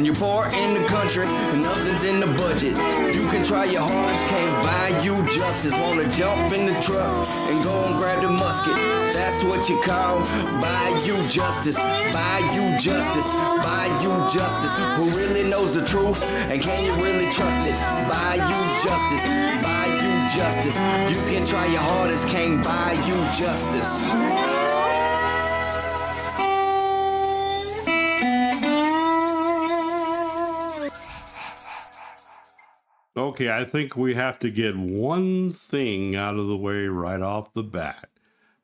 When you're poor in the country and nothing's in the budget, you can try your hardest, can't buy you justice. Wanna jump in the truck and go and grab the musket. That's what you call Bayou Justice. Bayou Justice. Bayou Justice. Who really knows the truth and can you really trust it? Bayou Justice. Bayou Justice. You can try your hardest, can't buy you justice. Okay, I think we have to get one thing out of the way right off the bat.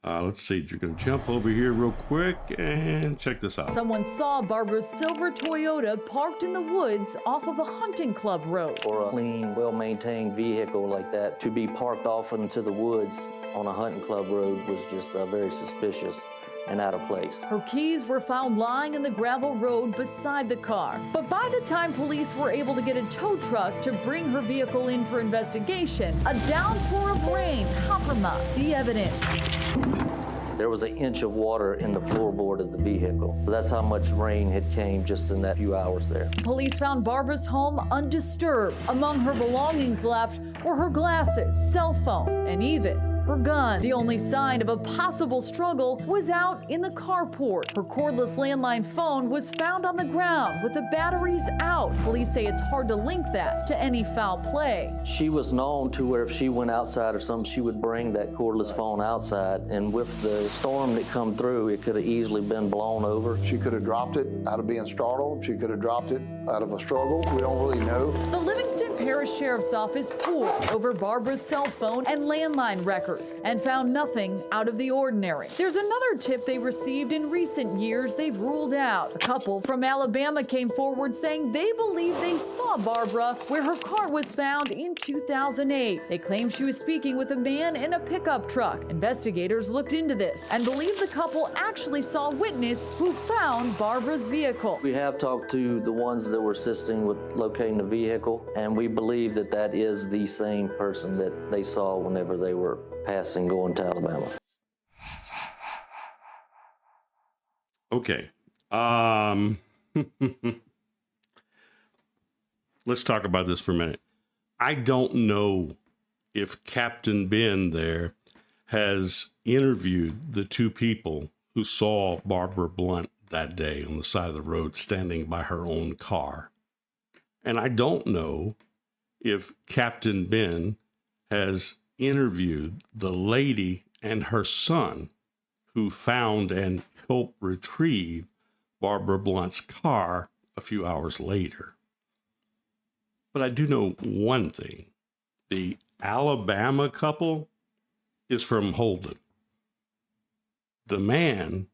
Let's see, you're going to jump over here real quick and check this out. Someone saw Barbara's silver Toyota parked in the woods off of a hunting club road. For a clean, well-maintained vehicle like that to be parked off into the woods on a hunting club road was just very suspicious and out of place. Her keys were found lying in the gravel road beside the car. But by the time police were able to get a tow truck to bring her vehicle in for investigation, a downpour of rain compromised the evidence. There was an inch of water in the floorboard of the vehicle. That's how much rain had came just in that few hours there. Police found Barbara's home undisturbed. Among her belongings left were her glasses, cell phone, and even her gun. The only sign of a possible struggle was out in the carport. Her cordless landline phone was found on the ground with the batteries out. Police say it's hard to link that to any foul play. She was known to where if she went outside or something, she would bring that cordless phone outside, and with the storm that come through, it could have easily been blown over. She could have dropped it out of being startled. She could have dropped it out of a struggle. We don't really know. The Livingston Parish Sheriff's Office pored over Barbara's cell phone and landline records and found nothing out of the ordinary. There's another tip they received in recent years they've ruled out. A couple from Alabama came forward saying they believe they saw Barbara where her car was found in 2008. They claim she was speaking with a man in a pickup truck. Investigators looked into this and believe the couple actually saw a witness who found Barbara's vehicle. We have talked to the ones that were assisting with locating the vehicle, and we believe that that is the same person that they saw whenever they were passing going to Alabama. Okay. Let's talk about this for a minute. I don't know if Captain Ben there has interviewed the two people who saw Barbara Blount that day on the side of the road standing by her own car. And I don't know if Captain Ben has interviewed the lady and her son who found and helped retrieve Barbara Blount's car a few hours later. But I do know one thing. The Alabama couple is from Holden. The man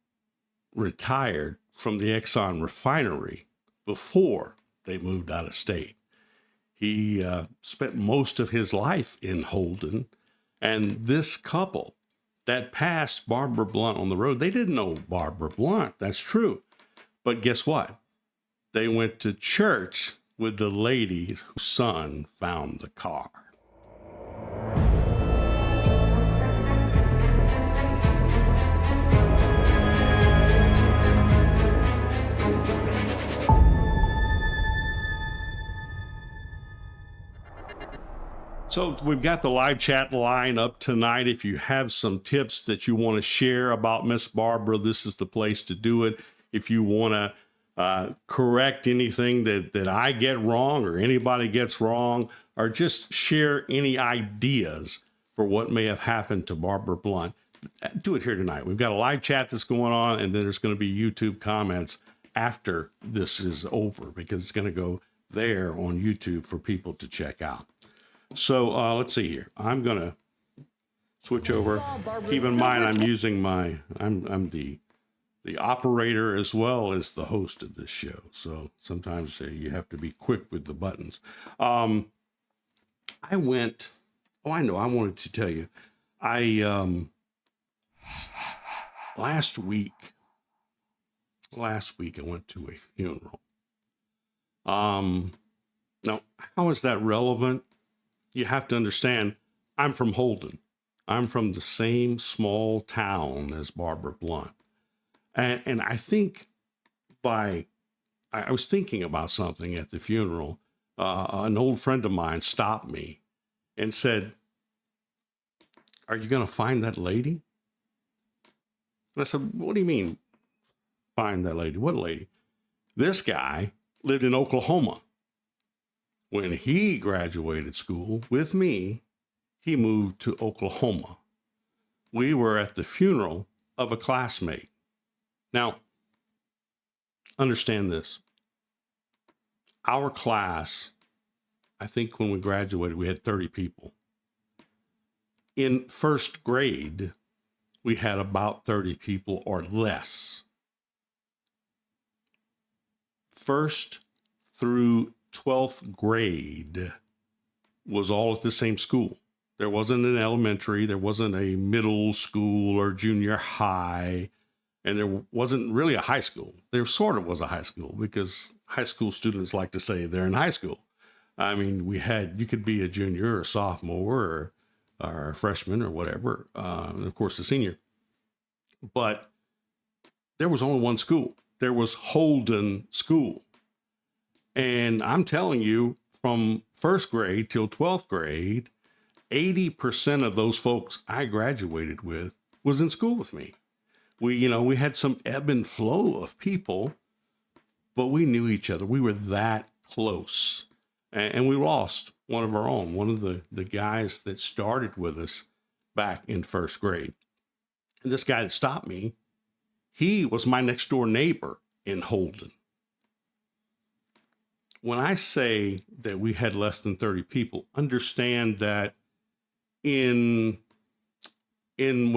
retired from the Exxon refinery before they moved out of state. He spent most of his life in Holden, and this couple that passed Barbara Blount on the road, they didn't know Barbara Blount, that's true. But guess what? They went to church with the lady whose son found the car. So we've got the live chat line up tonight. If you have some tips that you want to share about Miss Barbara, this is the place to do it. If you want to correct anything that I get wrong or anybody gets wrong, or just share any ideas for what may have happened to Barbara Blount, do it here tonight. We've got a live chat that's going on, and then there's going to be YouTube comments after this is over, because it's going to go there on YouTube for people to check out. So let's see here. I'm going to switch over. Keep in mind, I'm using I'm the operator as well as the host of this show. So sometimes you have to be quick with the buttons. I wanted to tell you, last week I went to a funeral. Now, how is that relevant? You have to understand, I'm from Holden. I'm from the same small town as Barbara Blount. And I think by I was thinking about something at the funeral. An old friend of mine stopped me and said, "Are you going to find that lady?" And I said, "What do you mean, find that lady? What lady?" This guy lived in Oklahoma. When he graduated school with me, he moved to Oklahoma. We were at the funeral of a classmate. Now, understand this. Our class, I think when we graduated, we had 30 people. In first grade, we had about 30 people or less. First through 12th grade was all at the same school. There wasn't an elementary, there wasn't a middle school or junior high, and there wasn't really a high school. There sort of was a high school because high school students like to say they're in high school. I mean, you could be a junior or a sophomore or a freshman or whatever, and of course a senior. But there was only one school. There was Holden School. And I'm telling you, from first grade till 12th grade, 80% of those folks I graduated with was in school with me. We had some ebb and flow of people, but we knew each other. We were that close. And we lost one of our own, one of the guys that started with us back in first grade. And this guy that stopped me, he was my next door neighbor in Holden. When I say that we had less than 30 people, understand that when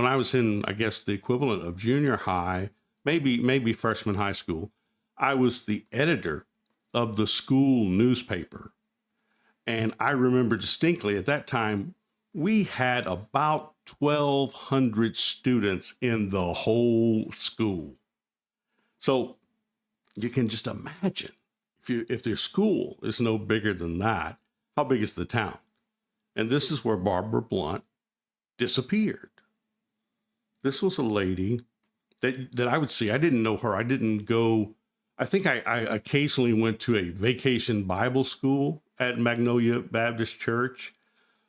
I was in, I guess, the equivalent of junior high, maybe freshman high school, I was the editor of the school newspaper. And I remember distinctly at that time, we had about 1,200 students in the whole school. So you can just imagine if their school is no bigger than that, how big is the town? And this is where Barbara Blount disappeared. This was a lady that I would see. I didn't know her. I didn't go. I think I occasionally went to a vacation Bible school at Magnolia Baptist Church.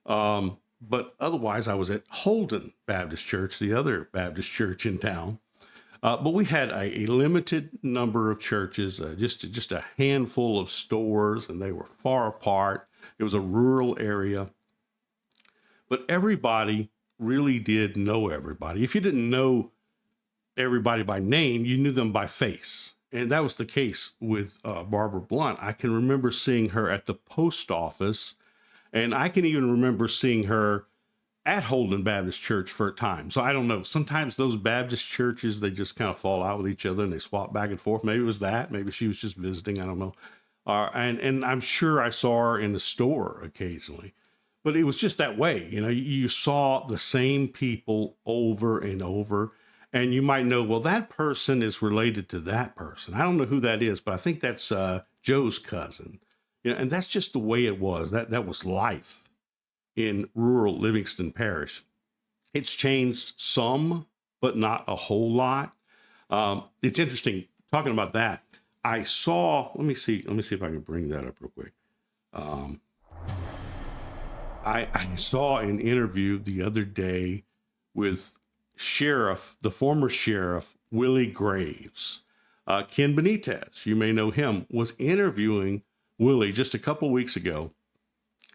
But otherwise, I was at Holden Baptist Church, the other Baptist church in town. But we had a limited number of churches, just a handful of stores, and they were far apart. It was a rural area. But everybody really did know everybody. If you didn't know everybody by name, you knew them by face. And that was the case with Barbara Blount. I can remember seeing her at the post office, and I can even remember seeing her at Holden Baptist Church for a time. So I don't know. Sometimes those Baptist churches, they just kind of fall out with each other and they swap back and forth. Maybe it was that. Maybe she was just visiting. I don't know. And I'm sure I saw her in the store occasionally. But it was just that way. You saw the same people over and over. And you might know, well, that person is related to that person. I don't know who that is, but I think that's Joe's cousin. And that's just the way it was. That was life in rural Livingston Parish. It's changed some, but not a whole lot. It's interesting talking about that. I saw, let me see if I can bring that up real quick. I saw an interview the other day with the former sheriff, Willie Graves. Ken Benitez, you may know him, was interviewing Willie just a couple weeks ago.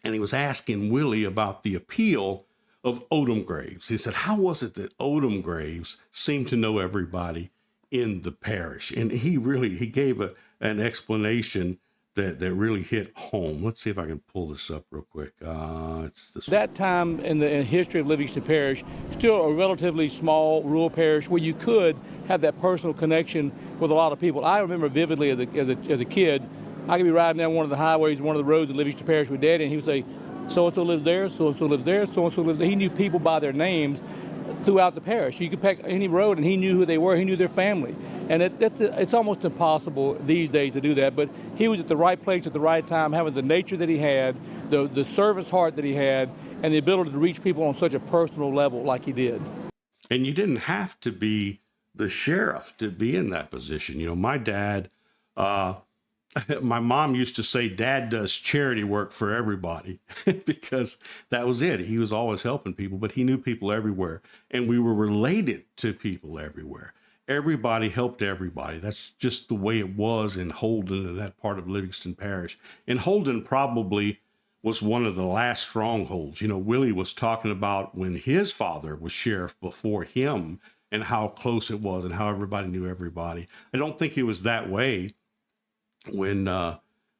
And he was asking Willie about the appeal of Odom Graves. He said, how was it that Odom Graves seemed to know everybody in the parish? And he gave an explanation that really hit home. Let's see if I can pull this up real quick. It's this That time in the history of Livingston Parish, still a relatively small rural parish where you could have that personal connection with a lot of people. I remember vividly as a kid, I could be riding down one of the highways, one of the roads in Livingston Parish with Daddy, and he would say, so-and-so lives there, so-and-so lives there, so-and-so lives there. He knew people by their names throughout the parish. You could pick any road, and he knew who they were. He knew their family. And it's almost impossible these days to do that. But he was at the right place at the right time, having the nature that he had, the service heart that he had, and the ability to reach people on such a personal level like he did. And you didn't have to be the sheriff to be in that position. My dad, my mom used to say Dad does charity work for everybody because that was it. He was always helping people, but he knew people everywhere, and we were related to people everywhere. Everybody helped everybody. That's just the way it was in Holden and that part of Livingston Parish. And Holden probably was one of the last strongholds. You know, Willie was talking about when his father was sheriff before him and how close it was and how everybody knew everybody. I don't think it was that way when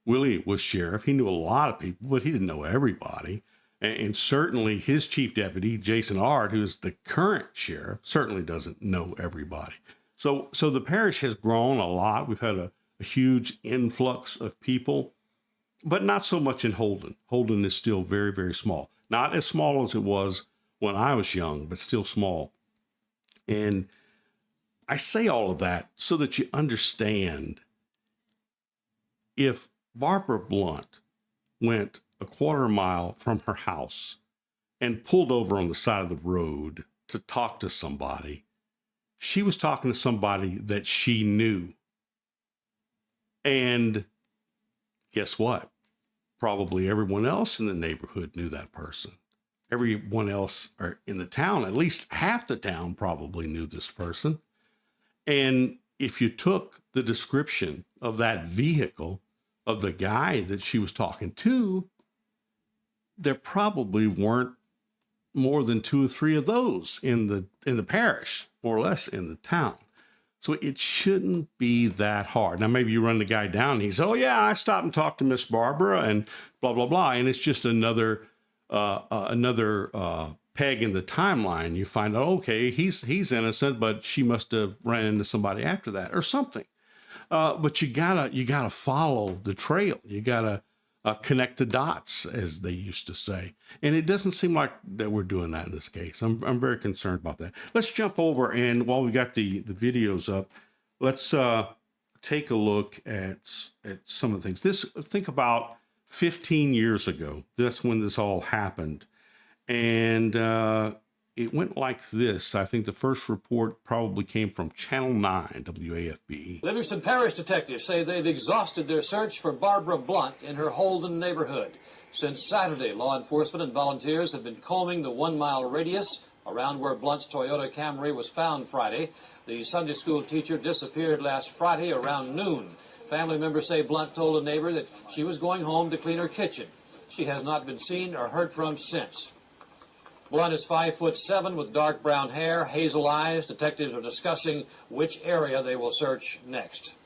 Willie was sheriff. He knew a lot of people, but he didn't know everybody. And certainly his chief deputy, Jason Ard, who's the current sheriff, certainly doesn't know everybody. So the parish has grown a lot. We've had a huge influx of people, but not so much in Holden. Holden is still very, very small. Not as small as it was when I was young, but still small. And I say all of that so that you understand, if Barbara Blount went a quarter mile from her house and pulled over on the side of the road to talk to somebody, she was talking to somebody that she knew. And guess what? Probably everyone else in the neighborhood knew that person. Everyone else in the town, at least half the town, probably knew this person. And if you took the description of that vehicle of the guy that she was talking to, there probably weren't more than 2 or 3 of those in the parish, more or less in the town. So it shouldn't be that hard. Now, maybe you run the guy down and he says, oh yeah, I stopped and talked to Miss Barbara and blah, blah, blah. And it's just another peg in the timeline. You find out, okay, he's innocent, but she must have ran into somebody after that or something. But you gotta follow the trail. You gotta connect the dots, as they used to say. And it doesn't seem like that we're doing that in this case. I'm very concerned about that. Let's jump over, and while we got the videos up, let's take a look at some of the things. Think about 15 years ago. That's when this all happened. And it went like this. I think the first report probably came from Channel 9, WAFB. Livingston Parish detectives say they've exhausted their search for Barbara Blount in her Holden neighborhood. Since Saturday, law enforcement and volunteers have been combing the 1-mile radius around where Blount's Toyota Camry was found Friday. The Sunday school teacher disappeared last Friday around noon. Family members say Blount told a neighbor that she was going home to clean her kitchen. She has not been seen or heard from since. Blount is 5'7" with dark brown hair, hazel eyes. Detectives are discussing which area they will search next.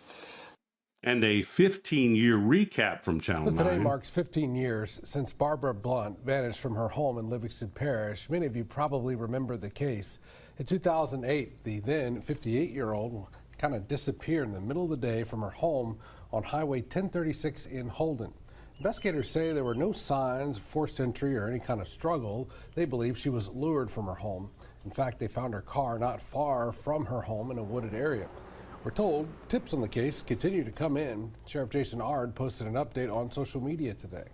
And a 15-year recap from Channel 9. Today marks 15 years since Barbara Blount vanished from her home in Livingston Parish. Many of you probably remember the case. In 2008, the then 58-year-old kind of disappeared in the middle of the day from her home on Highway 1036 in Holden. Investigators say there were no signs of forced entry or any kind of struggle. They believe she was lured from her home. In fact, they found her car not far from her home in a wooded area. We're told tips on the case continue to come in. Sheriff Jason Ard posted an update on social media today.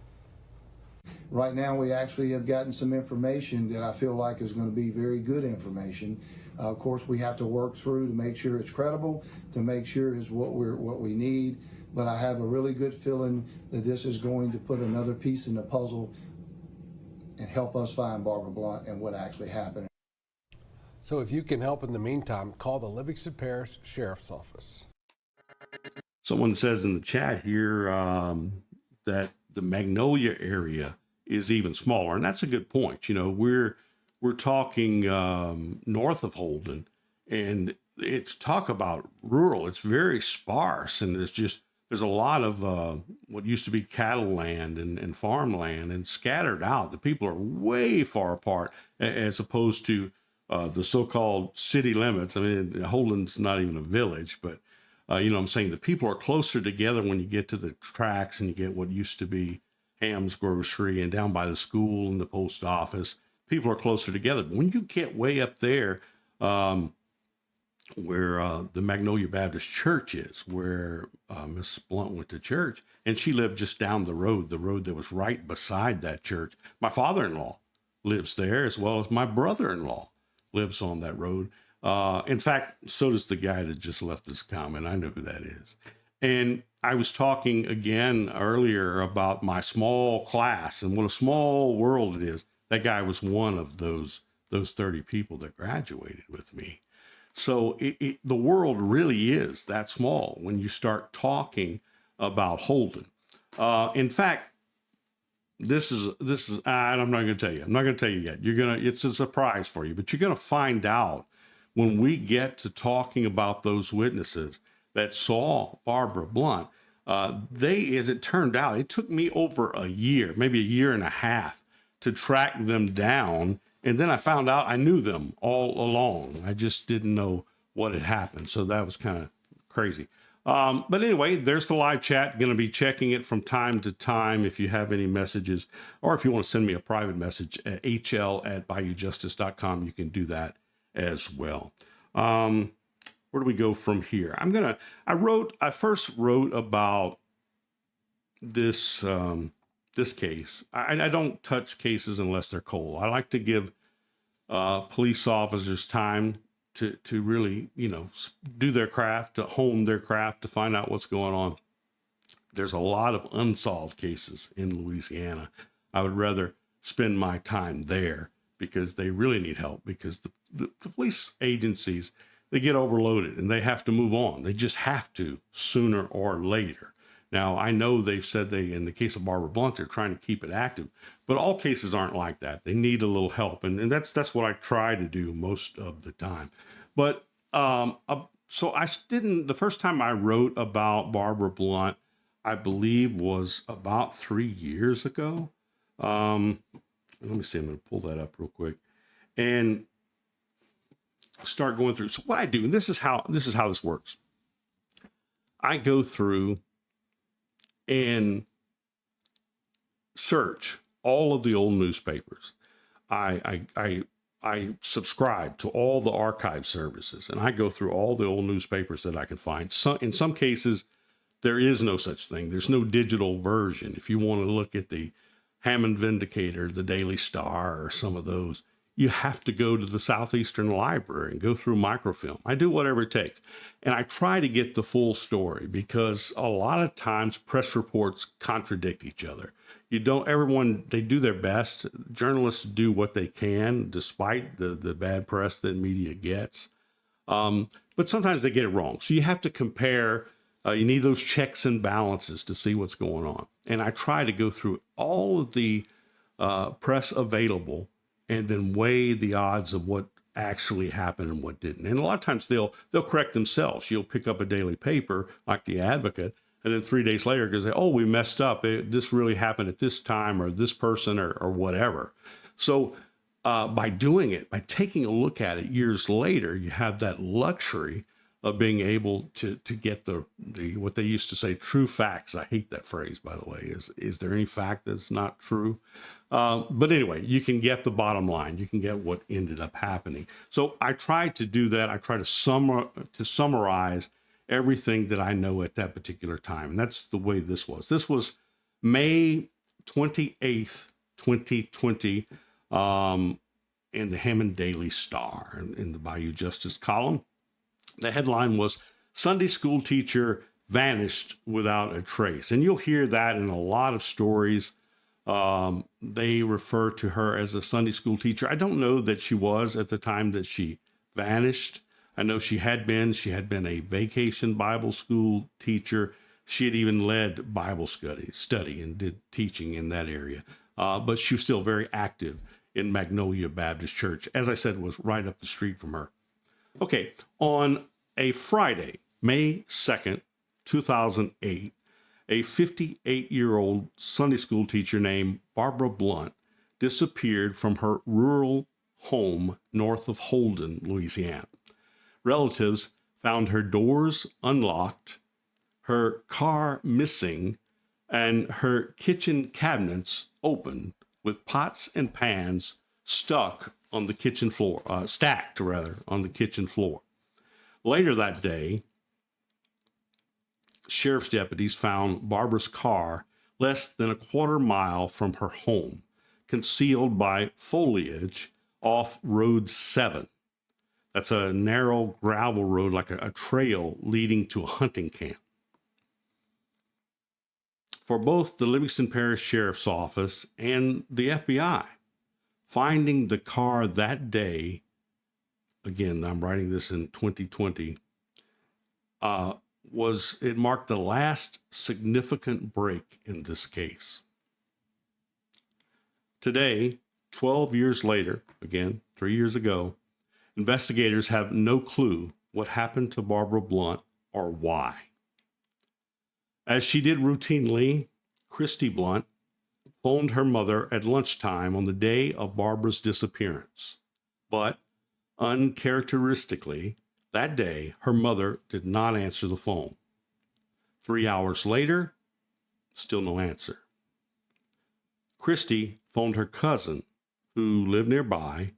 Right now, we actually have gotten some information that I feel like is going to be very good information. Of course, we have to work through to make sure it's credible, to make sure it's what we need. But I have a really good feeling that this is going to put another piece in the puzzle and help us find Barbara Blount and what actually happened. So if you can help in the meantime, call the Livingston Parish Sheriff's Office. Someone says in the chat here that the Magnolia area is even smaller, and that's a good point. You know, we're talking north of Holden, and it's talk about rural. It's very sparse, and there's a lot of what used to be cattle land and farmland and scattered out. The people are way far apart as opposed to the so-called city limits. I mean, Holden's not even a village, but you know what I'm saying? The people are closer together when you get to the tracks and you get what used to be Ham's Grocery and down by the school and the post office. People are closer together. But when you get way up there, where the Magnolia Baptist Church is, where Miss Blount went to church, and she lived just down the road that was right beside that church. My father-in-law lives there, as well as my brother-in-law lives on that road. In fact, so does the guy that just left this comment. I know who that is. And I was talking again earlier about my small class and what a small world it is. That guy was one of those 30 people that graduated with me. So the world really is that small when you start talking about Holden. In fact, this is, and I'm not going to tell you. I'm not going to tell you yet. It's a surprise for you, but you're going to find out when we get to talking about those witnesses that saw Barbara Blount. As it turned out, it took me over a year, maybe a year and a half, to track them down. And then I found out I knew them all along. I just didn't know what had happened. So that was kind of crazy. But anyway, there's the live chat. Going to be checking it from time to time. If you have any messages, or if you want to send me a private message at hl@bayoujustice.com, you can do that as well. Where do we go from here? I first wrote about this, this case. I don't touch cases unless they're cold. I like to give police officers time to really, do their craft, to hone their craft, to find out what's going on. There's a lot of unsolved cases in Louisiana. I would rather spend my time there because they really need help, because the police agencies, they get overloaded and they have to move on. They just have to, sooner or later. Now, I know they've said in the case of Barbara Blount, they're trying to keep it active, but all cases aren't like that. They need a little help. And that's what I try to do most of the time. But so the first time I wrote about Barbara Blount, I believe was about 3 years ago. Let me see, I'm going to pull that up real quick and start going through. So what I do, and this is how this works. I go through and search all of the old newspapers. I subscribe to all the archive services, and I go through all the old newspapers that I can find. In some cases, there is no such thing. There's no digital version. If you want to look at the Hammond Vindicator, the Daily Star, or some of those, you have to go to the Southeastern Library and go through microfilm. I do whatever it takes. And I try to get the full story, because a lot of times press reports contradict each other. They do their best. Journalists do what they can, despite the bad press that media gets. But sometimes they get it wrong. So you have to compare. You need those checks and balances to see what's going on. And I try to go through all of the press available and then weigh the odds of what actually happened and what didn't. And a lot of times they'll correct themselves. You'll pick up a daily paper like the Advocate, and then 3 days later, because we messed up. This really happened at this time, or this person, or whatever. So by doing it, by taking a look at it years later, you have that luxury of being able to get the what they used to say, true facts. I hate that phrase, by the way. Is there any fact that's not true? But anyway, you can get the bottom line. You can get what ended up happening. So I try to do that. I try to summarize everything that I know at that particular time. And that's the way this was. This was May 28th, 2020, in the Hammond Daily Star, in the Bayou Justice column. The headline was, "Sunday School Teacher Vanished Without a Trace." And you'll hear that in a lot of stories. They refer to her as a Sunday school teacher. I don't know that she was at the time that she vanished. I know she had been a vacation Bible school teacher. She had even led Bible study and did teaching in that area. But she was still very active in Magnolia Baptist Church. As I said, was right up the street from her. Okay, on a Friday, May 2nd, 2008, a 58-year-old Sunday school teacher named Barbara Blount disappeared from her rural home north of Holden, Louisiana. Relatives found her doors unlocked, her car missing, and her kitchen cabinets open with pots and pans stacked on the kitchen floor. Later that day, sheriff's deputies found Barbara's car less than a quarter mile from her home, concealed by foliage off Road 7. That's a narrow gravel road, like a trail leading to a hunting camp. for both the Livingston Parish Sheriff's Office and the FBI. Finding the car that day, again, I'm writing this in 2020, it marked the last significant break in this case. Today, 12 years later, again, 3 years ago, investigators have no clue what happened to Barbara Blount or why. As she did routinely, Christy Blount phoned her mother at lunchtime on the day of Barbara's disappearance. But uncharacteristically, that day, her mother did not answer the phone. 3 hours later, still no answer. Christy phoned her cousin, who lived nearby,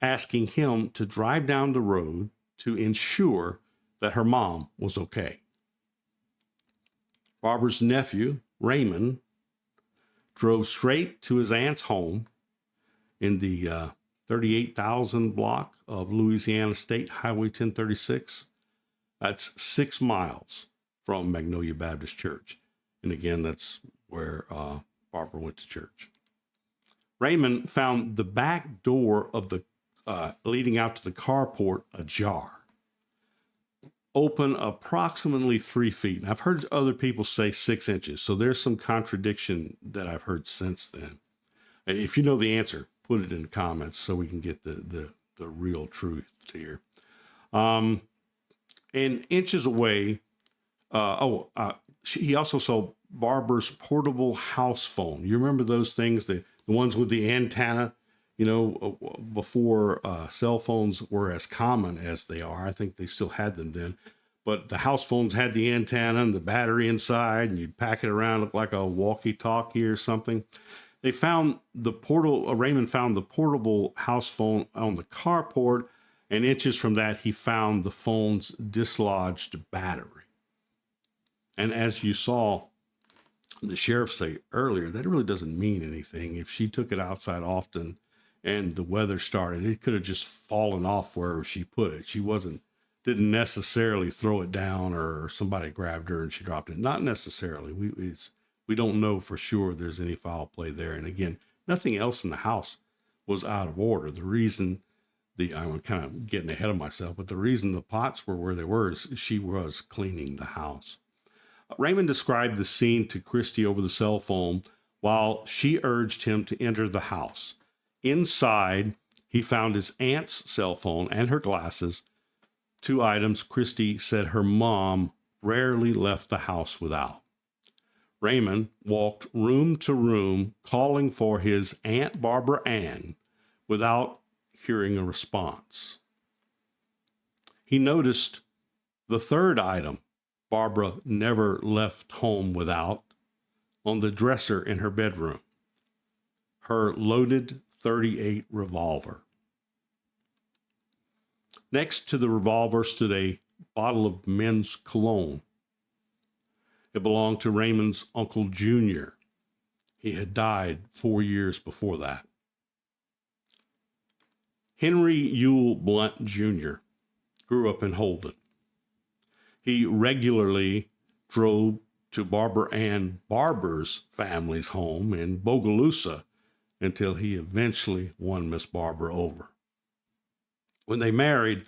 asking him to drive down the road to ensure that her mom was okay. Barbara's nephew, Raymond, drove straight to his aunt's home in the 38,000 block of Louisiana State Highway 1036. That's 6 miles from Magnolia Baptist Church. And again, that's where Barbara went to church. Raymond found the back door of the leading out to the carport ajar, open approximately 3 feet. And I've heard other people say 6 inches, so there's some contradiction that I've heard since then. If you know the answer, put it in the comments so we can get the real truth here. And inches away, he also saw Barbara's portable house phone. You remember those things, the ones with the antenna, before cell phones were as common as they are. I think they still had them then. But the house phones had the antenna and the battery inside, and you'd pack it around, look like a walkie-talkie or something. They found Raymond found the portable house phone on the carport, and inches from that, he found the phone's dislodged battery. And as you saw the sheriff say earlier, that really doesn't mean anything. If she took it outside often and the weather started, it could have just fallen off wherever she put it. She didn't necessarily throw it down, or somebody grabbed her and she dropped it. Not necessarily. We don't know for sure there's any foul play there. And again, nothing else in the house was out of order. The reason I'm kind of getting ahead of myself, but the reason the pots were where they were is she was cleaning the house. Raymond described the scene to Christy over the cell phone while she urged him to enter the house. Inside, he found his aunt's cell phone and her glasses, 2 items Christy said her mom rarely left the house without. Raymond walked room to room calling for his Aunt Barbara Ann without hearing a response. He noticed the 3rd item Barbara never left home without on the dresser in her bedroom, her loaded .38 revolver. Next to the revolver stood a bottle of men's cologne. It belonged to Raymond's Uncle Junior. He had died 4 years before that. Henry Ewell Blount Jr. grew up in Holden. He regularly drove to Barbara Ann Barber's family's home in Bogalusa until he eventually won Miss Barbara over. When they married,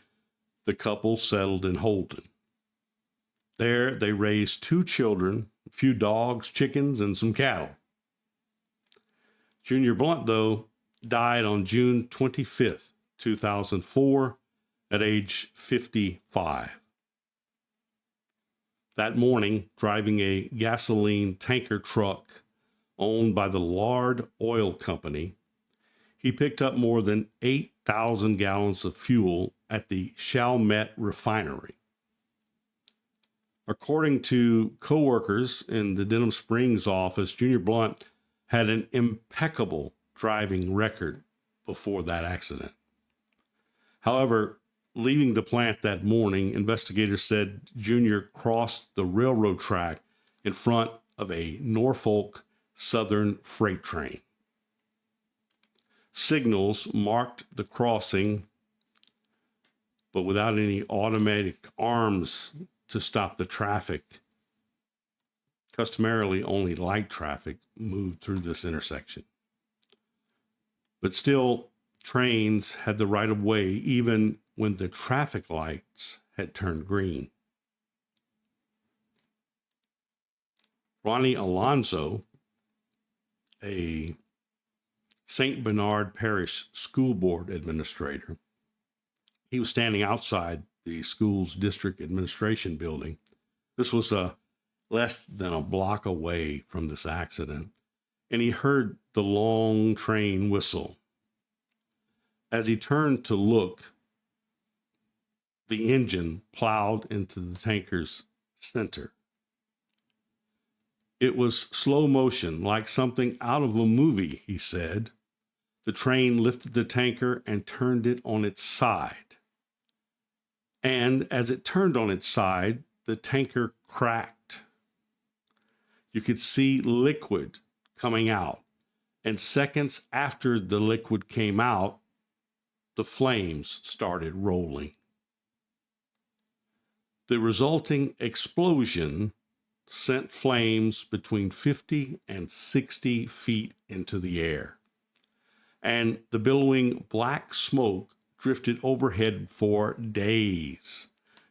the couple settled in Holden. There, they raised 2 children, a few dogs, chickens, and some cattle. Junior Blount, though, died on June 25th, 2004, at age 55. That morning, driving a gasoline tanker truck owned by the Lard Oil Company, he picked up more than 8,000 gallons of fuel at the Chalmette refinery. According to co-workers in the Denham Springs office, Junior Blount had an impeccable driving record before that accident. However, leaving the plant that morning, investigators said Junior crossed the railroad track in front of a Norfolk Southern freight train. Signals marked the crossing, but without any automatic arms to stop the traffic, Customarily, only light traffic moved through this intersection. But still, trains had the right of way even when the traffic lights had turned green. Ronnie Alonzo, a St. Bernard Parish School Board administrator, he was standing outside the school's district administration building. This was less than a block away from this accident, and he heard the long train whistle. As he turned to look, the engine plowed into the tanker's center. It was slow motion, like something out of a movie, he said. The train lifted the tanker and turned it on its side. And as it turned on its side, the tanker cracked. You could see liquid coming out. And seconds after the liquid came out, the flames started rolling. The resulting explosion sent flames between 50 and 60 feet into the air. And the billowing black smoke drifted overhead for days,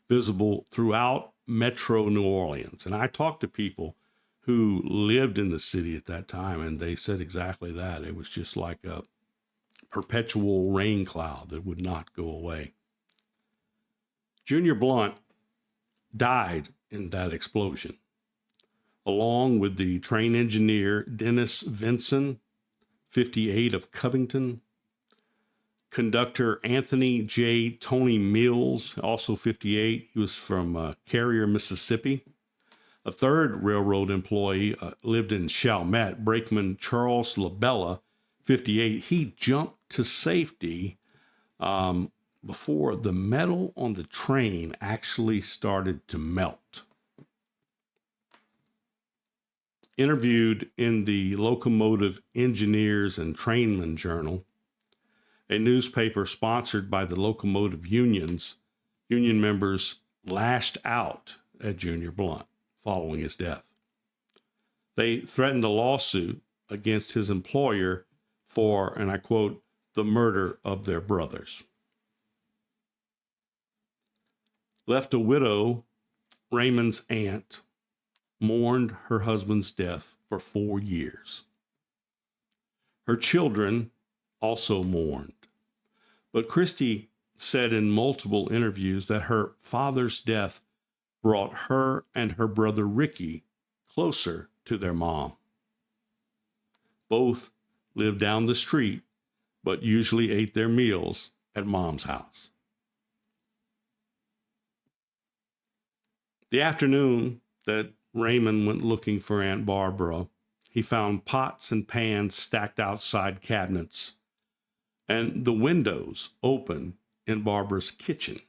visible throughout metro New Orleans. And I talked to people who lived in the city at that time, and they said exactly that. It was just like a perpetual rain cloud that would not go away. Junior Blount died in that explosion, along with the train engineer Dennis Vinson, 58, of Covington, conductor Anthony J. Tony Mills, also 58. He was from Carrier, Mississippi. A third railroad employee lived in Chalmette, brakeman Charles Labella, 58. He jumped to safety before the metal on the train actually started to melt. Interviewed in the Locomotive Engineers and Trainmen Journal, a newspaper sponsored by the locomotive unions, union members lashed out at Junior Blount following his death. They threatened a lawsuit against his employer for, and I quote, the murder of their brothers. Left a widow, Raymond's aunt mourned her husband's death for 4 years. Her children also mourned. But Christy said in multiple interviews that her father's death brought her and her brother Ricky closer to their mom. Both lived down the street, but usually ate their meals at Mom's house. The afternoon that Raymond went looking for Aunt Barbara, he found pots and pans stacked outside cabinets and the windows open in Barbara's kitchen.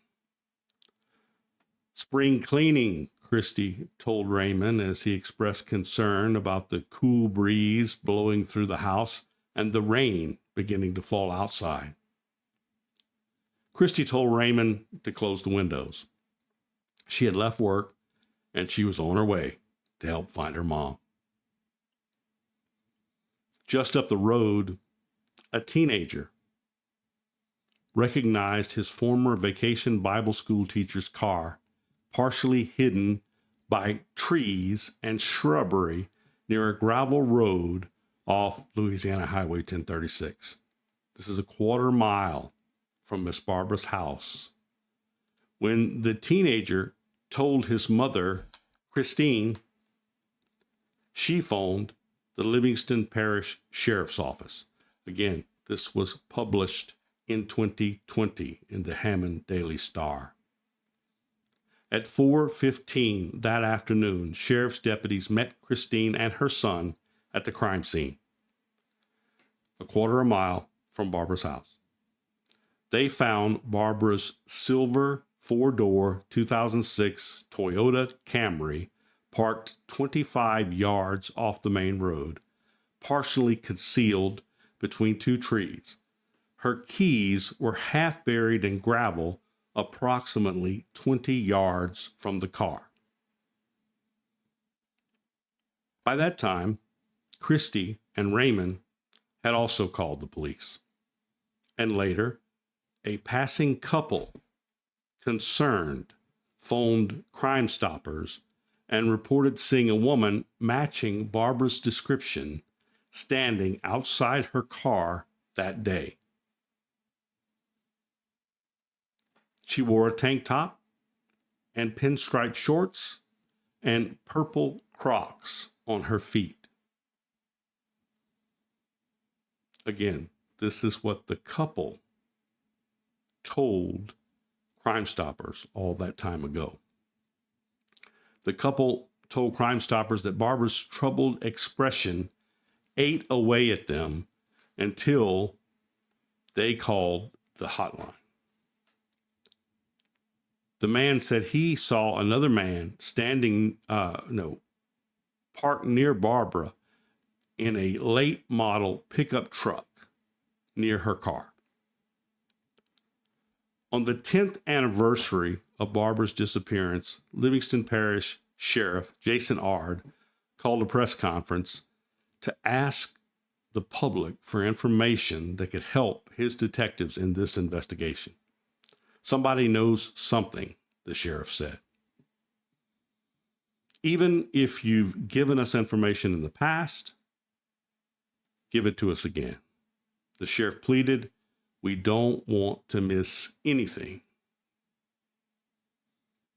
Spring cleaning, Christy told Raymond as he expressed concern about the cool breeze blowing through the house and the rain beginning to fall outside. Christy told Raymond to close the windows. She had left work and she was on her way to help find her mom. Just up the road, a teenager recognized his former vacation Bible school teacher's car, partially hidden by trees and shrubbery near a gravel road off Louisiana Highway 1036. This is a quarter mile from Miss Barbara's house. When the teenager told his mother, Christine, she phoned the Livingston Parish Sheriff's Office. Again, this was published in 2020 in the Hammond Daily Star. At 4:15 that afternoon, sheriff's deputies met Christine and her son at the crime scene, a quarter of a mile from Barbara's house. They found Barbara's silver 4-door 2006 Toyota Camry parked 25 yards off the main road, partially concealed between two trees. Her keys were half buried in gravel approximately 20 yards from the car. By that time, Christy and Raymond had also called the police. And later, a passing couple concerned phoned Crime Stoppers and reported seeing a woman matching Barbara's description standing outside her car that day. She wore a tank top and pinstripe shorts and purple Crocs on her feet. Again, this is what the couple told Crime Stoppers all that time ago. The couple told Crime Stoppers that Barbara's troubled expression ate away at them until they called the hotline. The man said he saw another man parked near Barbara in a late model pickup truck near her car. On the 10th anniversary of Barbara's disappearance, Livingston Parish Sheriff Jason Ard called a press conference to ask the public for information that could help his detectives in this investigation. Somebody knows something, the sheriff said. Even if you've given us information in the past, give it to us again. The sheriff pleaded, we don't want to miss anything.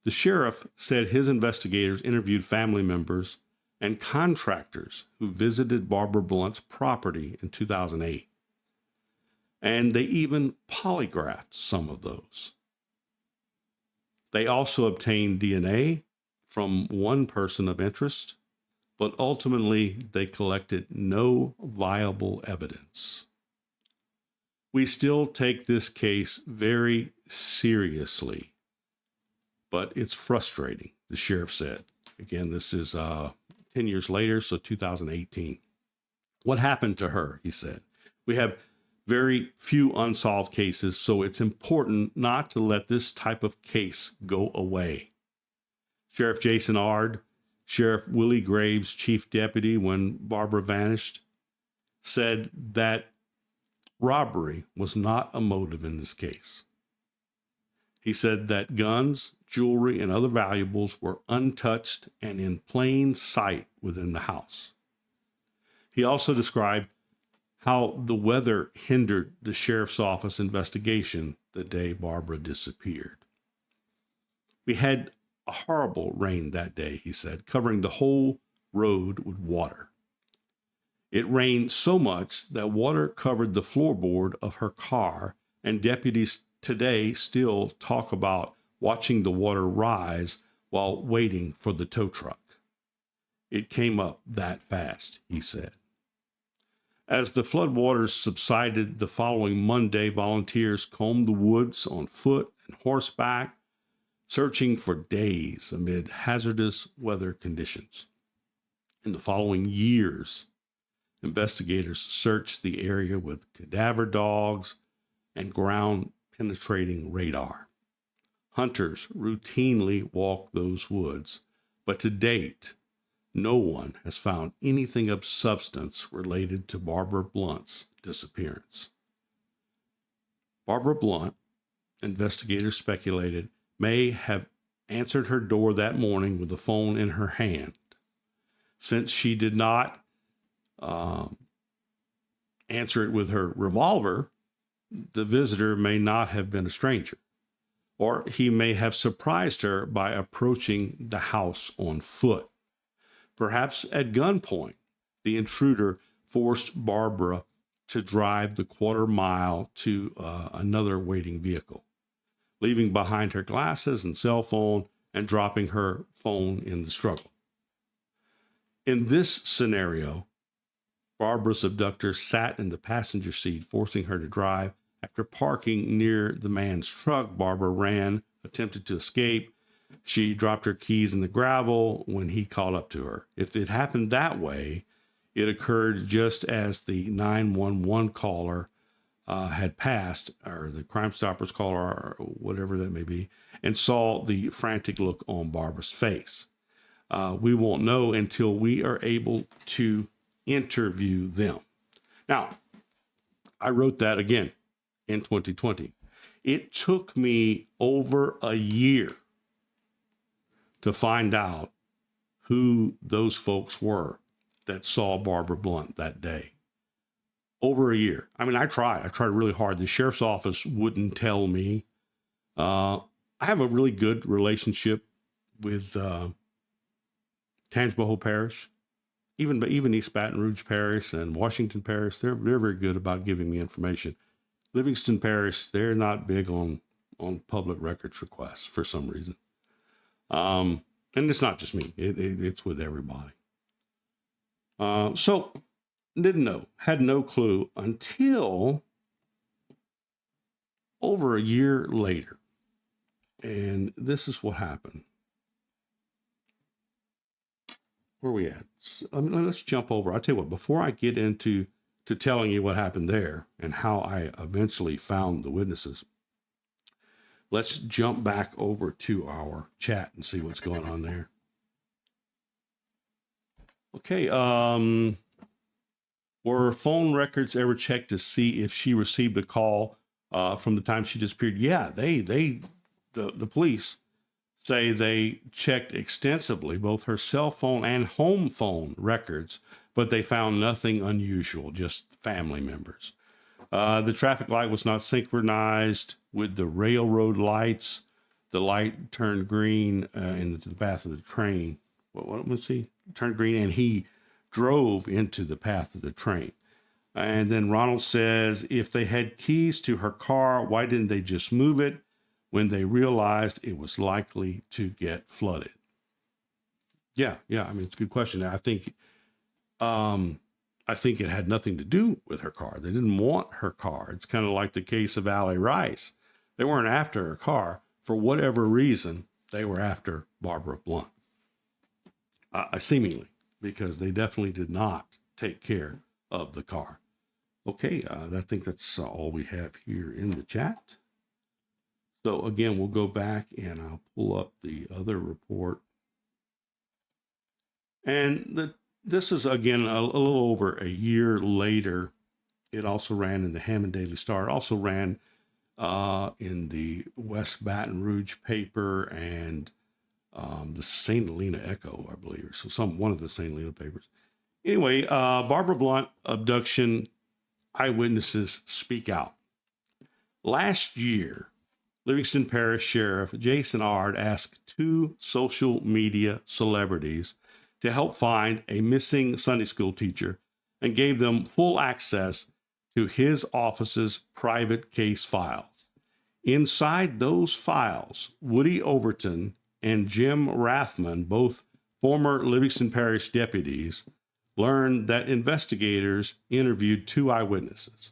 The sheriff said his investigators interviewed family members and contractors who visited Barbara Blount's property in 2008. And they even polygraphed some of those. They also obtained DNA from one person of interest, but ultimately they collected no viable evidence. We still take this case very seriously, but it's frustrating, the sheriff said. Again, this is 10 years later, so 2018. What happened to her, he said. We have very few unsolved cases, so it's important not to let this type of case go away. Sheriff Jason Ard, Sheriff Willie Graves' chief deputy when Barbara vanished, said that robbery was not a motive in this case. He said that guns, jewelry, and other valuables were untouched and in plain sight within the house. He also described how the weather hindered the sheriff's office investigation the day Barbara disappeared. We had a horrible rain that day, he said, covering the whole road with water. It rained so much that water covered the floorboard of her car, and deputies today still talk about watching the water rise while waiting for the tow truck. It came up that fast, he said. As the floodwaters subsided the following Monday, volunteers combed the woods on foot and horseback, searching for days amid hazardous weather conditions. In the following years, investigators searched the area with cadaver dogs and ground-penetrating radar. Hunters routinely walk those woods, but to date, no one has found anything of substance related to Barbara Blount's disappearance. Barbara Blount, investigators speculated, may have answered her door that morning with the phone in her hand. Since she did not answer it with her revolver, the visitor may not have been a stranger, or he may have surprised her by approaching the house on foot. Perhaps at gunpoint, the intruder forced Barbara to drive the quarter mile to another waiting vehicle, leaving behind her glasses and cell phone and dropping her phone in the struggle. In this scenario, Barbara's abductor sat in the passenger seat, forcing her to drive. After parking near the man's truck, Barbara ran, attempted to escape. She dropped her keys in the gravel when he called up to her. If it happened that way, it occurred just as the 911 caller had passed, or the Crime Stoppers caller, or whatever that may be, and saw the frantic look on Barbara's face. We won't know until we are able to interview them. Now, I wrote that again in 2020. It took me over a year to find out who those folks were that saw Barbara Blount that day. Over a year. I mean, I tried really hard. The sheriff's office wouldn't tell me. I have a really good relationship with Tangipahoa Parish, even East Baton Rouge Parish and Washington Parish. They're very good about giving me information. Livingston Parish, they're not big on public records requests for some reason. And it's not just me. It's with everybody. So didn't know, had no clue until over a year later. And this is what happened. Where are we at? Let's jump over. I'll tell you what, before I get into telling you what happened there and how I eventually found the witnesses, let's jump back over to our chat and see what's going on there. Okay, were phone records ever checked to see if she received a call from the time she disappeared? Yeah, the police say they checked extensively both her cell phone and home phone records, but they found nothing unusual, just family members. The traffic light was not synchronized with the railroad lights. The light turned green in the path of the train. What was he? Turned green, and he drove into the path of the train. And then Ronald says, if they had keys to her car, why didn't they just move it when they realized it was likely to get flooded? Yeah. I mean, it's a good question. I think it had nothing to do with her car. They didn't want her car. It's kind of like the case of Allie Rice. They weren't after her car. For whatever reason, they were after Barbara Blount. Seemingly, because they definitely did not take care of the car. Okay, I think that's all we have here in the chat. So again, we'll go back and I'll pull up the other report. And this is, again, a little over a year later. It also ran in the Hammond Daily Star. It also ran in the West Baton Rouge paper and the St. Helena Echo, I believe, or so one of the St. Helena papers. Anyway, Barbara Blount abduction, eyewitnesses speak out. Last year, Livingston Parish Sheriff Jason Ard asked 2 social media celebrities to help find a missing Sunday school teacher and gave them full access to his office's private case files. Inside those files, Woody Overton and Jim Rathman, both former Livingston Parish deputies, learned that investigators interviewed 2 eyewitnesses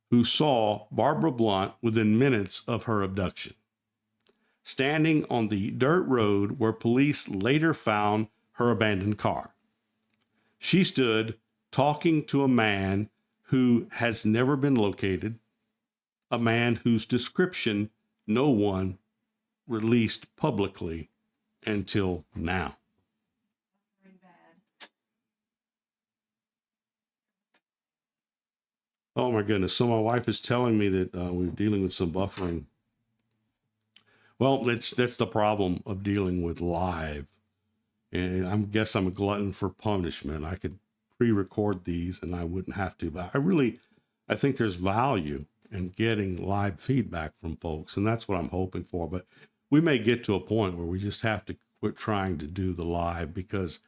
who saw Barbara Blount within minutes of her abduction, standing on the dirt road where police later found her abandoned car. She stood talking to a man who has never been located, a man whose description no one released publicly until now. Oh my goodness. So my wife is telling me that we're dealing with some buffering. Well, that's the problem of dealing with live. And I guess I'm a glutton for punishment. I could pre-record these and I wouldn't have to, but I think there's value in getting live feedback from folks. And that's what I'm hoping for. But we may get to a point where we just have to quit trying to do the live because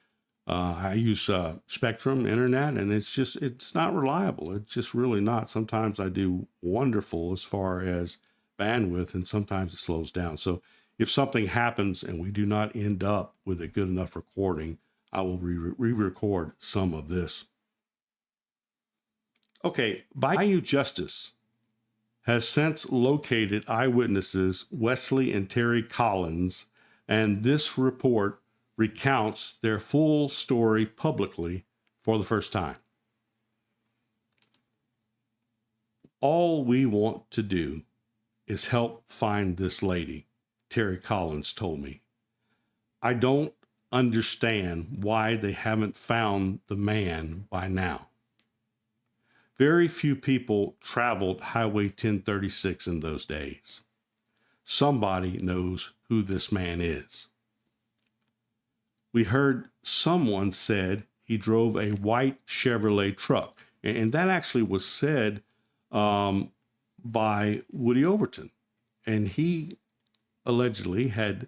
I use Spectrum internet and it's not reliable. It's just really not. Sometimes I do wonderful as far as bandwidth and sometimes it slows down. So if something happens and we do not end up with a good enough recording, I will re-record some of this. Okay, Bayou Justice has since located eyewitnesses Wesley and Terry Collins, and this report recounts their full story publicly for the first time. All we want to do is help find this lady, Terry Collins told me. I don't understand why they haven't found the man by now. Very few people traveled Highway 1036 in those days. Somebody knows who this man is. We heard someone said he drove a white Chevrolet truck, and that actually was said by Woody Overton, and he allegedly had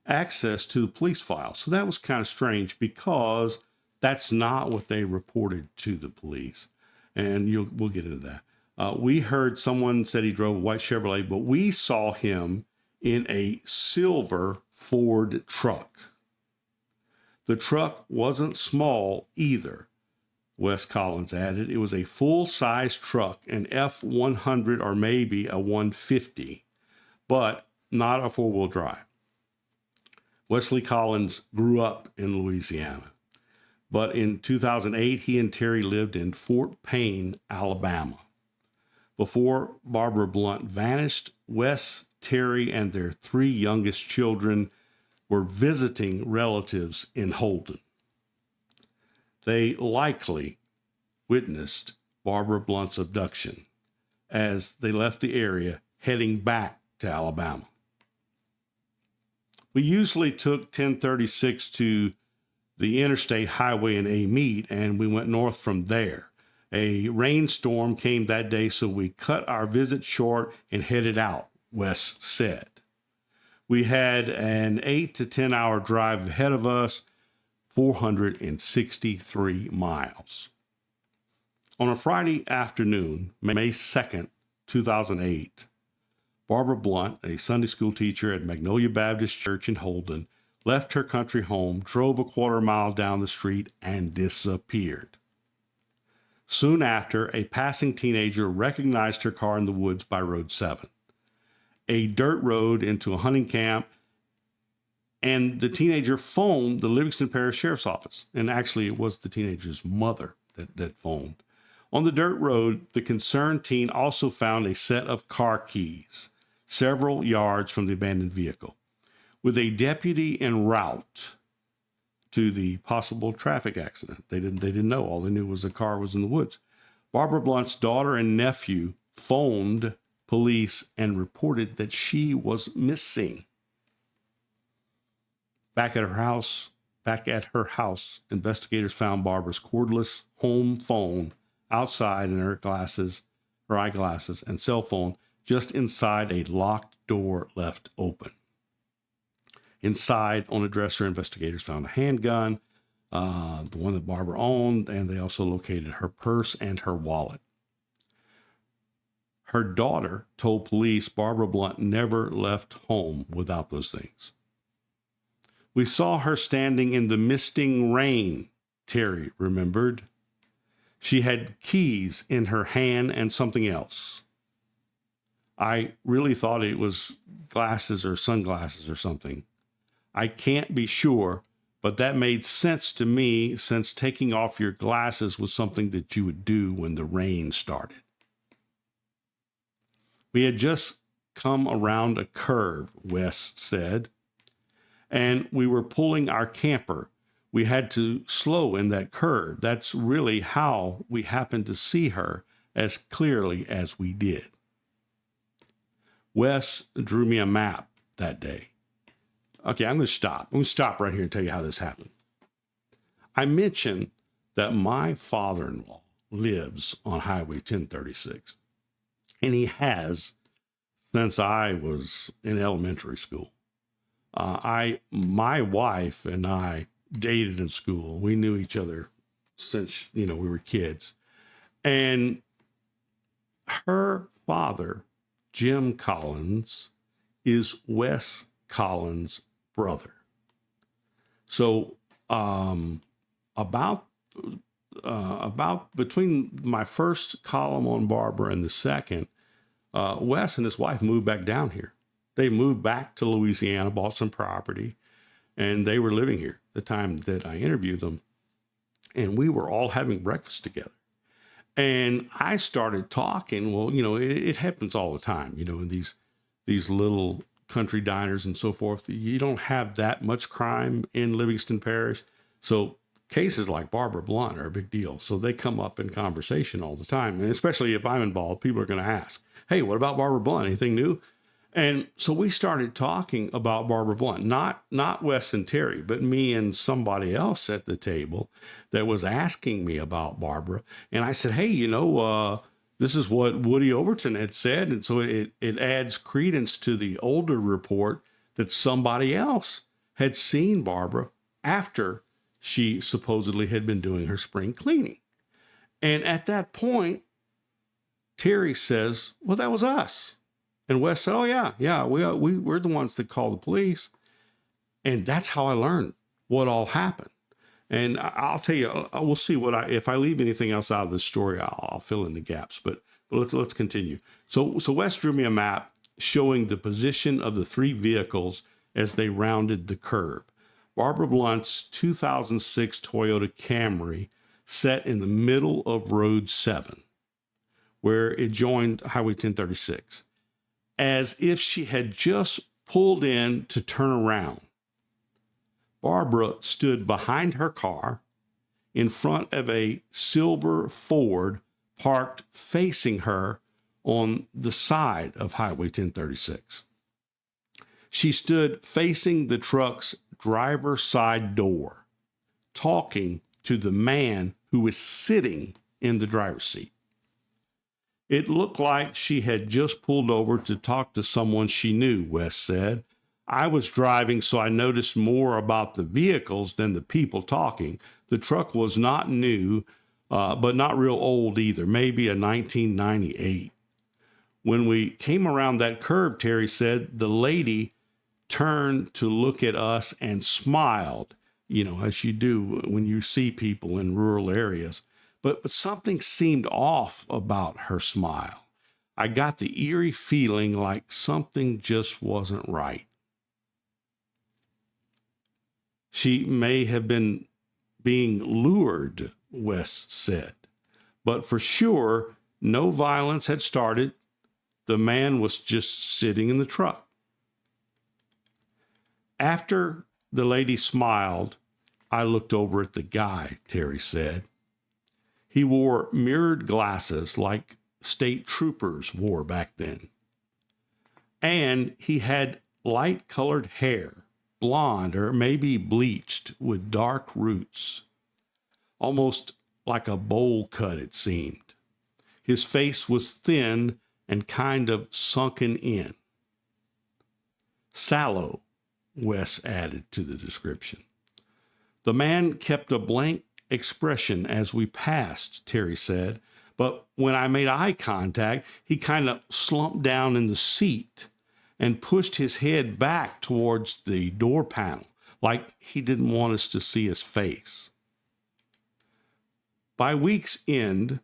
access to the police file. So that was kind of strange because that's not what they reported to the police. And we'll get into that. We heard someone said he drove a white Chevrolet, but we saw him in a silver Ford truck. The truck wasn't small either, Wes Collins added. It was a full-size truck, an F-100 or maybe a 150, but not a four-wheel drive. Wesley Collins grew up in Louisiana, but in 2008, he and Terry lived in Fort Payne, Alabama. Before Barbara Blount vanished, Wes, Terry, and their three youngest children were visiting relatives in Holden. They likely witnessed Barbara Blount's abduction as they left the area heading back to Alabama. We usually took 1036 to the interstate highway in Amite, and we went north from there. A rainstorm came that day, so we cut our visit short and headed out, Wes said. We had an 8 to 10 hour drive ahead of us, 463 miles. On a Friday afternoon, May 2nd, 2008, Barbara Blount, a Sunday school teacher at Magnolia Baptist Church in Holden, left her country home, drove a quarter mile down the street, and disappeared. Soon after, a passing teenager recognized her car in the woods by Road 7, a dirt road into a hunting camp, and the teenager phoned the Livingston Parish Sheriff's Office. And actually, it was the teenager's mother that phoned. On the dirt road, the concerned teen also found a set of car keys several yards from the abandoned vehicle. With a deputy en route to the possible traffic accident, they didn't know. All they knew was the car was in the woods. Barbara Blount's daughter and nephew phoned police and reported that she was missing. Back at her house, investigators found Barbara's cordless home phone outside and her eyeglasses and cell phone just inside a locked door left open. Inside, on a dresser, investigators found a handgun, the one that Barbara owned, and they also located her purse and her wallet. Her daughter told police Barbara Blount never left home without those things. We saw her standing in the misting rain, Terry remembered. She had keys in her hand and something else. I really thought it was glasses or sunglasses or something. I can't be sure, but that made sense to me since taking off your glasses was something that you would do when the rain started. We had just come around a curve, Wes said, and we were pulling our camper. We had to slow in that curve. That's really how we happened to see her as clearly as we did. Wes drew me a map that day. Okay, I'm going to stop. I'm going to stop right here and tell you how this happened. I mentioned that my father-in-law lives on Highway 1036, and he has since I was in elementary school. My wife and I dated in school. We knew each other since, we were kids. And her father, Jim Collins, is Wes Collins' brother. So about between my first column on Barbara and the second, Wes and his wife moved back down here. They moved back to Louisiana, bought some property, and they were living here the time that I interviewed them. And we were all having breakfast together. And I started talking. Well, it happens all the time, in these little country diners and so forth, you don't have that much crime in Livingston Parish. So cases like Barbara Blount are a big deal. So they come up in conversation all the time. And especially if I'm involved, people are going to ask, hey, what about Barbara Blount? Anything new? And so we started talking about Barbara Blount, not Wes and Terry, but me and somebody else at the table that was asking me about Barbara. And I said, hey, this is what Woody Overton had said. And so it adds credence to the older report that somebody else had seen Barbara after she supposedly had been doing her spring cleaning. And at that point, Terry says, well, that was us. And Wes said, oh, yeah, we're the ones that called the police. And that's how I learned what all happened. And I'll tell you, we'll see if I leave anything else out of this story, I'll fill in the gaps. But let's continue. So Wes drew me a map showing the position of the three vehicles as they rounded the curve. Barbara Blount's 2006 Toyota Camry sat in the middle of Road 7, where it joined Highway 1036, as if she had just pulled in to turn around. Barbara stood behind her car in front of a silver Ford parked facing her on the side of Highway 1036. She stood facing the truck's driver's side door, talking to the man who was sitting in the driver's seat. It looked like she had just pulled over to talk to someone she knew, Wes said. I was driving, so I noticed more about the vehicles than the people talking. The truck was not new, but not real old either, maybe a 1998. When we came around that curve, Terry said, the lady turned to look at us and smiled, as you do when you see people in rural areas. But something seemed off about her smile. I got the eerie feeling like something just wasn't right. She may have been being lured, Wes said. But for sure, no violence had started. The man was just sitting in the truck. After the lady smiled, I looked over at the guy, Terry said. He wore mirrored glasses like state troopers wore back then. And he had light-colored hair, blonde or maybe bleached with dark roots, almost like a bowl cut, it seemed. His face was thin and kind of sunken in. Sallow, Wes added to the description. The man kept a blank expression as we passed, Terry said, but when I made eye contact, he kind of slumped down in the seat and pushed his head back towards the door panel, like he didn't want us to see his face. By week's end,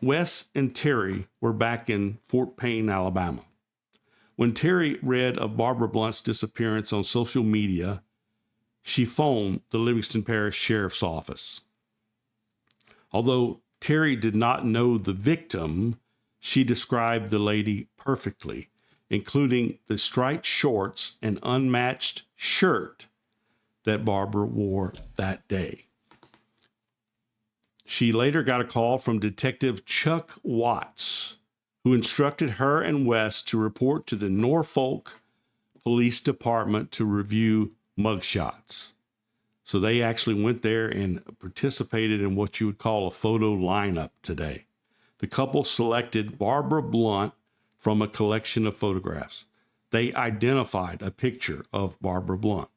Wes and Terry were back in Fort Payne, Alabama. When Terry read of Barbara Blount's disappearance on social media, she phoned the Livingston Parish Sheriff's Office. Although Terry did not know the victim, she described the lady perfectly, including the striped shorts and unmatched shirt that Barbara wore that day. She later got a call from Detective Chuck Watts, who instructed her and Wes to report to the Norfolk Police Department to review mugshots. So they actually went there and participated in what you would call a photo lineup today. The couple selected Barbara Blount from a collection of photographs. They identified a picture of Barbara Blount.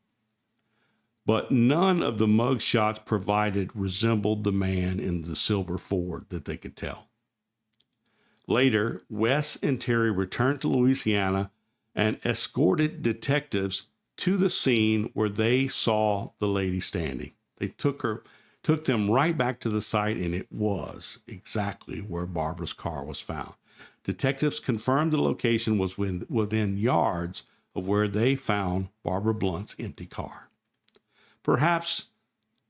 But none of the mugshots provided resembled the man in the silver Ford that they could tell. Later, Wes and Terry returned to Louisiana and escorted detectives to the scene where they saw the lady standing. They took them right back to the site, and it was exactly where Barbara's car was found. Detectives confirmed the location was within yards of where they found Barbara Blount's empty car. Perhaps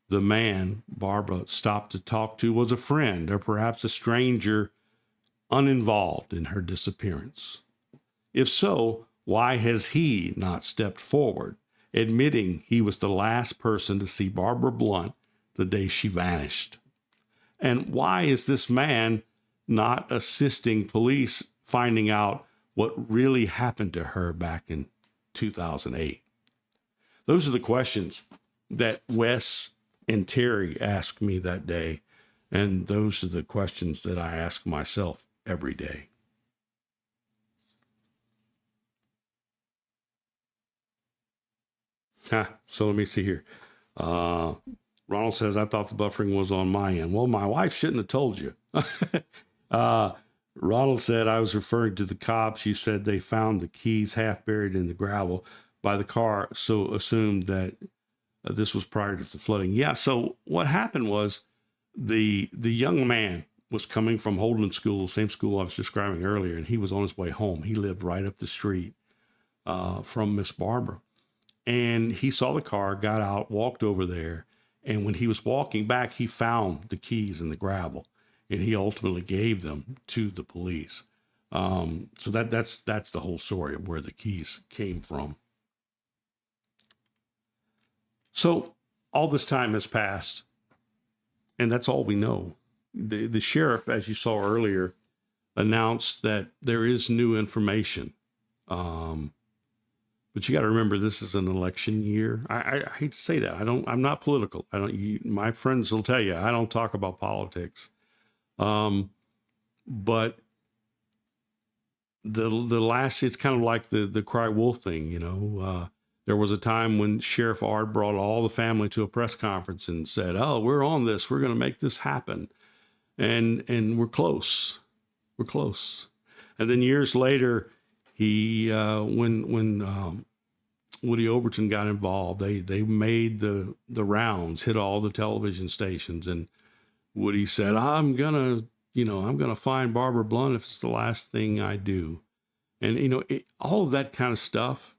the man Barbara stopped to talk to was a friend, or perhaps a stranger uninvolved in her disappearance. If so, Why has he not stepped forward, admitting he was the last person to see Barbara Blount the day she vanished? And why is this man not assisting police finding out what really happened to her back in 2008? Those are the questions that Wes and Terry asked me that day, and those are the questions that I ask myself every day. So let me see here. Ronald says, I thought the buffering was on my end. Well, my wife shouldn't have told you. Ronald said, I was referring to the cops. You said they found the keys half buried in the gravel by the car, so assumed that this was prior to the flooding. Yeah, so what happened was the young man was coming from Holden School, same school I was describing earlier, and he was on his way home. He lived right up the street from Miss Barbara. And he saw the car, got out, walked over there, and when he was walking back, he found the keys in the gravel, and he ultimately gave them to the police. So that's the whole story of where the keys came from. So all this time has passed, and that's all we know. The sheriff, as you saw earlier, announced that there is new information. But you got to remember, this is an election year. I hate to say that. I'm not political. My friends will tell you, I don't talk about politics. But the last, it's kind of like the cry wolf thing, you know. There was a time when Sheriff Ard brought all the family to a press conference and said, oh, we're on this. We're going to make this happen. And we're close. We're close. And then years later, he, when Woody Overton got involved, they made the rounds, hit all the television stations. And Woody said, I'm going to find Barbara Blount if it's the last thing I do. And, all of that kind of stuff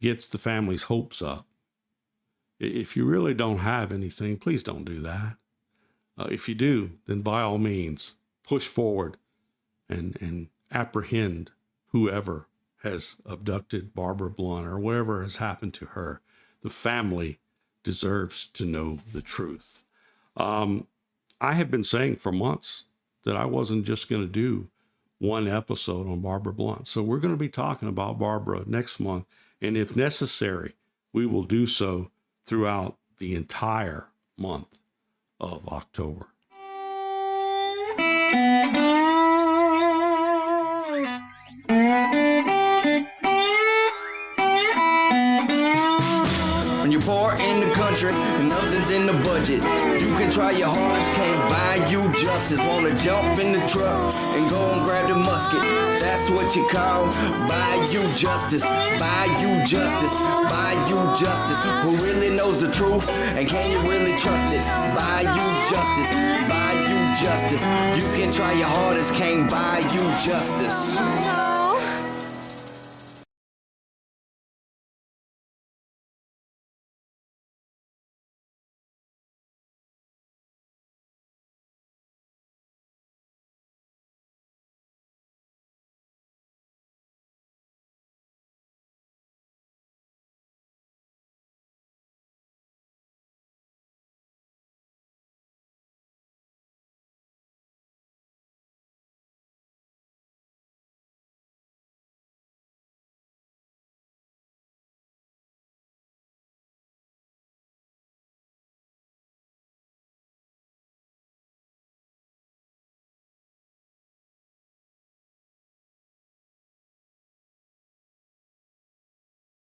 gets the family's hopes up. If you really don't have anything, please don't do that. If you do, then by all means, push forward and apprehend whoever has abducted Barbara Blount or whatever has happened to her. The family deserves to know the truth. I have been saying for months that I wasn't just going to do one episode on Barbara Blount. So we're going to be talking about Barbara next month. And if necessary, we will do so throughout the entire month of October. When you're poor in the country and nothing's in the budget, you can try your hardest, can't buy you justice. Wanna jump in the truck and go and grab the musket. That's what you call Bayou Justice. Bayou Justice. Bayou Justice. Who really knows the truth and can you really trust it? Bayou Justice. Bayou Justice. You can try your hardest, can't buy you justice.